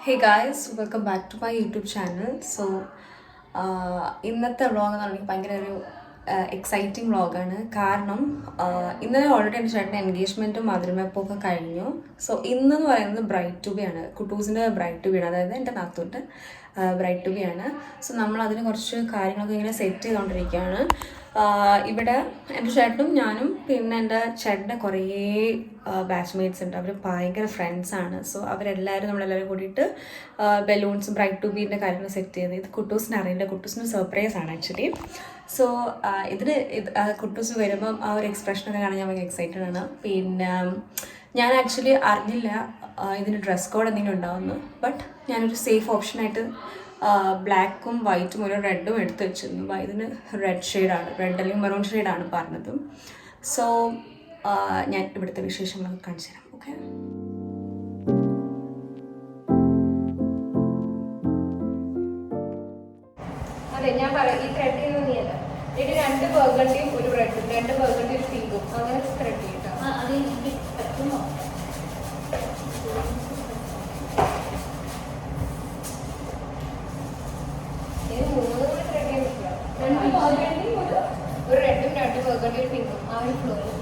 Hey guys, welcome back to my YouTube channel. So, ഇന്നത്തെ vlog എന്ന് പറഞ്ഞാൽ ഭയങ്കര ഒരു എക്സൈറ്റിംഗ് വ്ളോഗാണ്. കാരണം ഇന്നലെ ഓൾറെഡി എൻ്റെ ചേട്ടൻ്റെ എൻഗേജ്മെൻറ്റും മധുരമൊക്കെ കഴിഞ്ഞു. സോ ഇന്നെന്ന് പറയുന്നത് ബ്രൈഡ് ടു ബി ആണ്, കുട്ടൂസിൻ്റെ ബ്രൈഡ് ടു ബി ആണ്, അതായത് എൻ്റെ നാത്തൂൻ്റെ ബ്രൈഡ് ടു ബി ആണ്. സോ നമ്മൾ അതിന് കുറച്ച് കാര്യങ്ങളൊക്കെ ഇങ്ങനെ സെറ്റ് ചെയ്തുകൊണ്ടിരിക്കുകയാണ്. ഇവിടെ എൻ്റെ ചേട്ടനും ഞാനും പിന്നെ എൻ്റെ ചേട്ടൻ്റെ കുറേ ബാച്ച്മേറ്റ്സ് ഉണ്ട്. അവർ ഭയങ്കര ഫ്രണ്ട്സാണ്. സോ നമ്മളെല്ലാവരും കൂടിയിട്ട് ബലൂൺസും ബ്രൈഡ് ടു ബീൻ്റെ കാര്യങ്ങൾ സെറ്റ് ചെയ്ത് ഇത് കുട്ടൂസിന് അറിയില്ല, കുട്ടൂസിന് സർപ്രൈസ് ആണ് ആക്ച്വലി. സോ കുട്ടൂസ് വരുമ്പം ആ ഒരു എക്സ്പ്രഷനൊക്കെ കാണാൻ ഞാൻ ഭയങ്കര എക്സൈറ്റഡ് ആണ്. പിന്നെ ഞാൻ ആക്ച്വലി അറിഞ്ഞില്ല ഇതിന് ഡ്രസ് കോഡ് എന്തെങ്കിലും ഉണ്ടാവുമെന്ന്. ബട്ട് ഞാനൊരു സേഫ് ഓപ്ഷനായിട്ട് ബ്ലാക്കും വൈറ്റും ഒരു റെഡും എടുത്ത് വെച്ചിരുന്നു. ഇതിന് റെഡ് ഷെയ്ഡാണ്, റെഡ് അല്ലെങ്കിൽ മെറൂൺ ഷെയ്ഡാണ് പറഞ്ഞത്. സോ ഞാൻ ഇവിടുത്തെ വിശേഷങ്ങളൊക്കെ കാണിച്ചു തരാം. ഓക്കെ, അതെ ഞാൻ പറയാം. ഈ ത്രെഡ് ചെയ്യുന്ന നീയല്ല, ഇത് 2 ബർഗണ്ടിയും ഒരു റെഡും, 2 ബർഗണ്ടി ഒരു പിങ്കും അങ്ങനെ ത്രെഡ് ചെയ്യട്ടോ. അത് എനിക്ക് പറ്റുമോ? ഇത് 3 കൂടി ത്രെഡ് ചെയ്യാൻ പറ്റില്ല. 2 ബർഗണ്ടിയും ഒരു റെഡും 2 ബർഗണ്ടി ഒരു പിങ്കും ആ ഒരു ഫ്ലോറിൽ.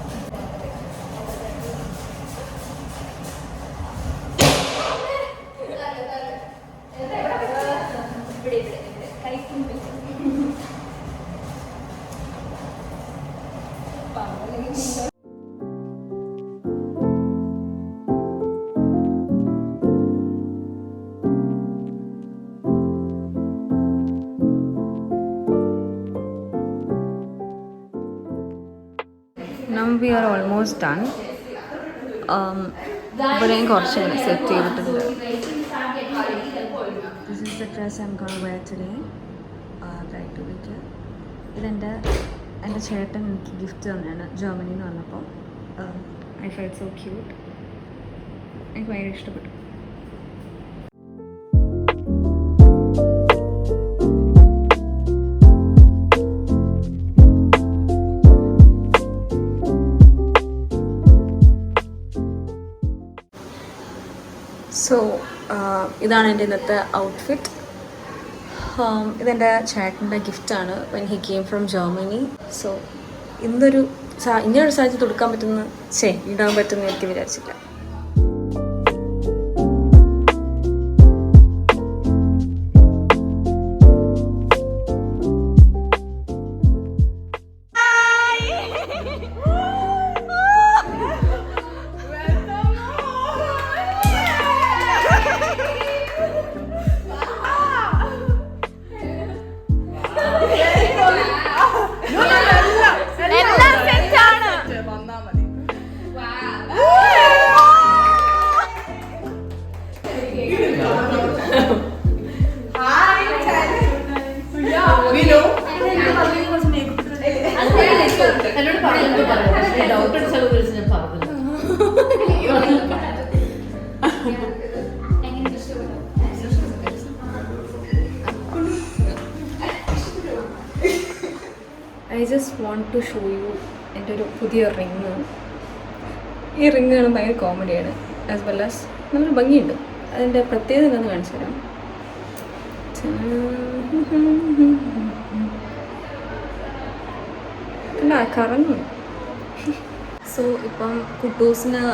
Now we are almost done. ഇവിടെയും കുറച്ച് സെറ്റ് ചെയ്തിട്ടുണ്ട്. This is the dress I'm gonna wear today. Bride to be. ഇതെൻ്റെ ചേട്ടൻ എനിക്ക് ഗിഫ്റ്റ് തന്നെയാണ് ജർമ്മനിയിൽ നിന്ന് വന്നപ്പോൾ. I felt so cute. എനിക്ക് ഭയങ്കര ഇഷ്ടപ്പെട്ടു. സോ ഇതാണ് എൻ്റെ ഇന്നത്തെ ഔട്ട്ഫിറ്റ്. ഇതെൻ്റെ ചേട്ടൻ്റെ ഗിഫ്റ്റാണ് when he came from Germany. So ഇങ്ങനൊരു സാഹചര്യത്തിൽ കൊടുക്കാൻ പറ്റുന്ന ഇടാൻ പറ്റുമെന്ന് എനിക്ക് വിചാരിച്ചില്ല. I just want to show you എൻ്റെ ഒരു പുതിയ റിങ്. ഈ റിങ് കാണാൻ ഭയങ്കര കോമഡിയാണ്, ആസ് വെൽ ആസ് നല്ല ഭംഗിയുണ്ട്. അതിൻ്റെ പ്രത്യേകത എന്താണെന്ന് കാണിച്ചു തരാം. അല്ല കറങ്ങും. സോ ഇപ്പം കുട്ടൂസിന്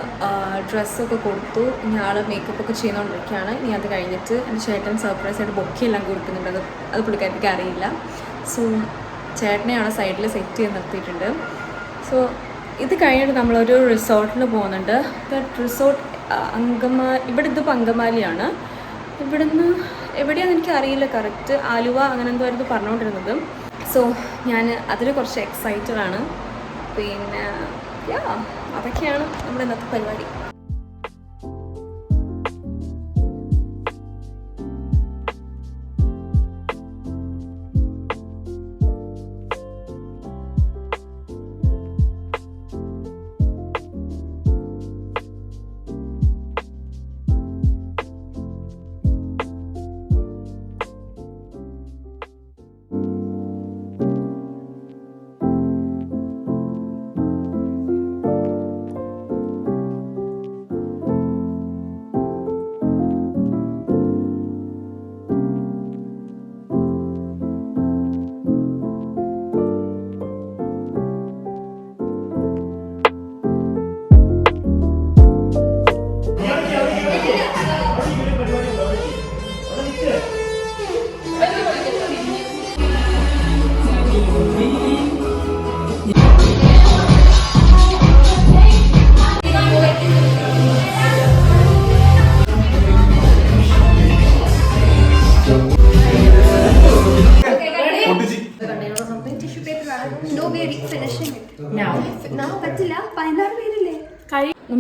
ഡ്രസ്സൊക്കെ കൊടുത്തു. ഇനി ആൾ മേക്കപ്പൊക്കെ ചെയ്തുകൊണ്ടിരിക്കുകയാണ്. ഇനി അത് കഴിഞ്ഞിട്ട് എൻ്റെ ചേട്ടൻ സർപ്രൈസായിട്ട് ബൊക്കെയെല്ലാം കൊടുക്കുന്നുണ്ട്. അത് പുള്ളിക്കാരിക്ക് അറിയില്ല. സോ ചേട്ടനെയാണ് സൈഡിൽ സെറ്റ് ചെയ്ത് നിർത്തിയിട്ടുണ്ട്. സോ ഇത് കഴിഞ്ഞിട്ട് നമ്മളൊരു റിസോർട്ടിൽ പോകുന്നുണ്ട്. റിസോർട്ട് ഇവിടെ ഇതിപ്പോൾ അങ്കമാലിയാണ്. ഇവിടുന്ന് എവിടെയാണെന്ന് എനിക്ക് അറിയില്ല കറക്റ്റ്. ആലുവ അങ്ങനെ എന്തോ ആയിരുന്നു പറഞ്ഞുകൊണ്ടിരുന്നത്. സോ ഞാൻ അതിൽ കുറച്ച് എക്സൈറ്റഡ് ആണ്. പിന്നെ അതൊക്കെയാണ് നമ്മുടെ ഇന്നത്തെ പരിപാടി.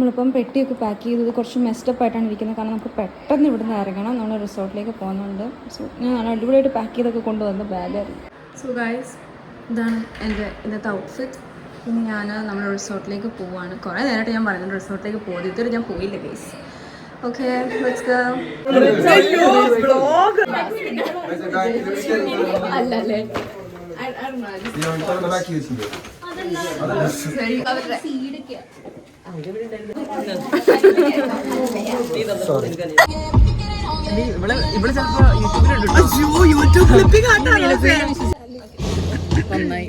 നമ്മളിപ്പം പെട്ടിയൊക്കെ പാക്ക് ചെയ്തത് കുറച്ച് മെസ്റ്റപ്പ് ആയിട്ടാണ് ഇരിക്കുന്നത്, കാരണം നമുക്ക് പെട്ടെന്ന് ഇവിടുന്ന് ഇറങ്ങണം, നമ്മൾ റിസോർട്ടിലേക്ക് പോകുന്നുണ്ട്. സോ ഞാൻ നല്ല അടിപൊളിയായിട്ട് പാക്ക് ചെയ്തൊക്കെ കൊണ്ടുവന്ന ബാഗായിരുന്നു. സോ ഗൈസ്, ഇതാണ് എൻ്റെ ഇന്നത്തെ ഔട്ട്ഫിറ്റ്. ഇനി നമ്മൾ റിസോർട്ടിലേക്ക് പോവുകയാണ്. കുറേ നേരമായിട്ട് ഞാൻ പറയുന്നത് റിസോർട്ടിലേക്ക് പോകുന്നത്, ഇതുവരെ ഞാൻ പോയില്ല ഗൈസ്. Okay, let's go. അല്ലല്ലേ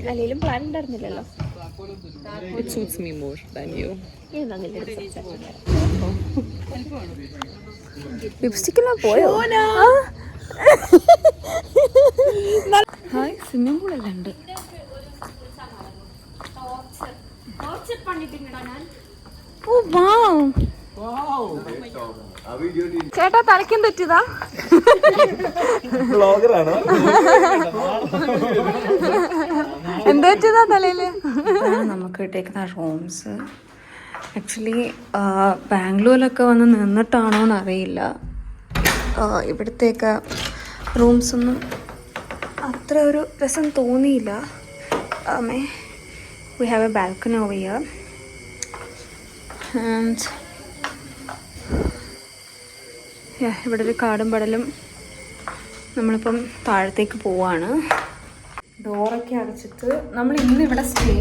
അല്ലെങ്കിലും പ്ലാൻ ഉണ്ടായിരുന്നില്ലല്ലോ. ലിപ്സ്റ്റിക്കെല്ലാം പോയോ? ഹായ്, സ്വിമ്മിംഗ് പൂളെല്ലാം ഉണ്ട്. ഓ വാവ്, ചേട്ടാ തലയ്ക്കും തെറ്റിയതാ? എന്താ വെച്ചതാ തലയില്? നമുക്ക് കിട്ടിയേക്കുന്ന റൂംസ് ആക്ച്വലി ബാംഗ്ലൂരിലൊക്കെ വന്ന് നിന്നിട്ടാണോ എന്നറിയില്ല, ഇവിടത്തേക്ക് റൂംസൊന്നും അത്ര ഒരു രസം തോന്നിയില്ല. We have a balcony over here and ഇവിടെ ഒരു കാടും പടലും. നമ്മളിപ്പം താഴത്തേക്ക് പോവാണ്. ഡോറൊക്കെ അടച്ചിട്ട് നമ്മൾ ഇന്ന് ഇവിടെ സ്റ്റേ.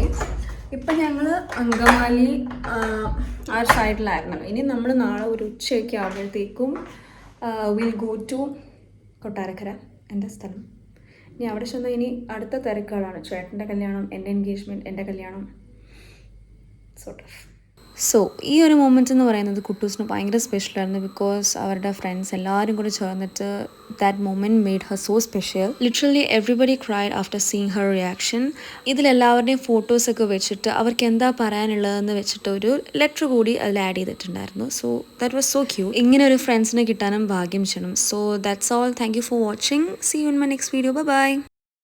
ഇപ്പം ഞങ്ങൾ അങ്കമാലി ആ ഒരു സൈഡിലായിരുന്നു. ഇനി നമ്മൾ നാളെ ഒരു ഉച്ചയൊക്കെ ആകുമ്പോഴത്തേക്കും വിൽ ഗോ ടു കൊട്ടാരക്കര, എൻ്റെ സ്ഥലം. ഇനി അവിടെ ചെന്നാൽ ഇനി അടുത്ത തിരക്കുകളാണ്. ചേട്ടൻ്റെ കല്യാണം, എൻ്റെ എൻഗേജ്മെൻറ്റ്, എൻ്റെ കല്യാണം, സോർട്ട് ഓഫ്. സോ ഈ ഒരു മൊമെൻ്റ് എന്ന് പറയുന്നത് കുട്ടൂസിന് ഭയങ്കര സ്പെഷ്യലായിരുന്നു. ബിക്കോസ് അവരുടെ ഫ്രണ്ട്സ് എല്ലാവരും കൂടി ചേർന്നിട്ട് that moment made her so special. Literally everybody cried after seeing her reaction. ഇതിലെല്ലാവരുടെയും ഫോട്ടോസൊക്കെ വെച്ചിട്ട് അവർക്ക് എന്താ പറയാനുള്ളതെന്ന് വെച്ചിട്ട് ഒരു ലെറ്റർ കൂടി അതിൽ ആഡ് ചെയ്തിട്ടുണ്ടായിരുന്നു. So that was so cute. ഇങ്ങനെ ഒരു ഫ്രണ്ട്സിനെ കിട്ടാനും ഭാഗ്യം ചെയ്യണം. So that's all. Thank you for watching. See you in my next video. Bye by.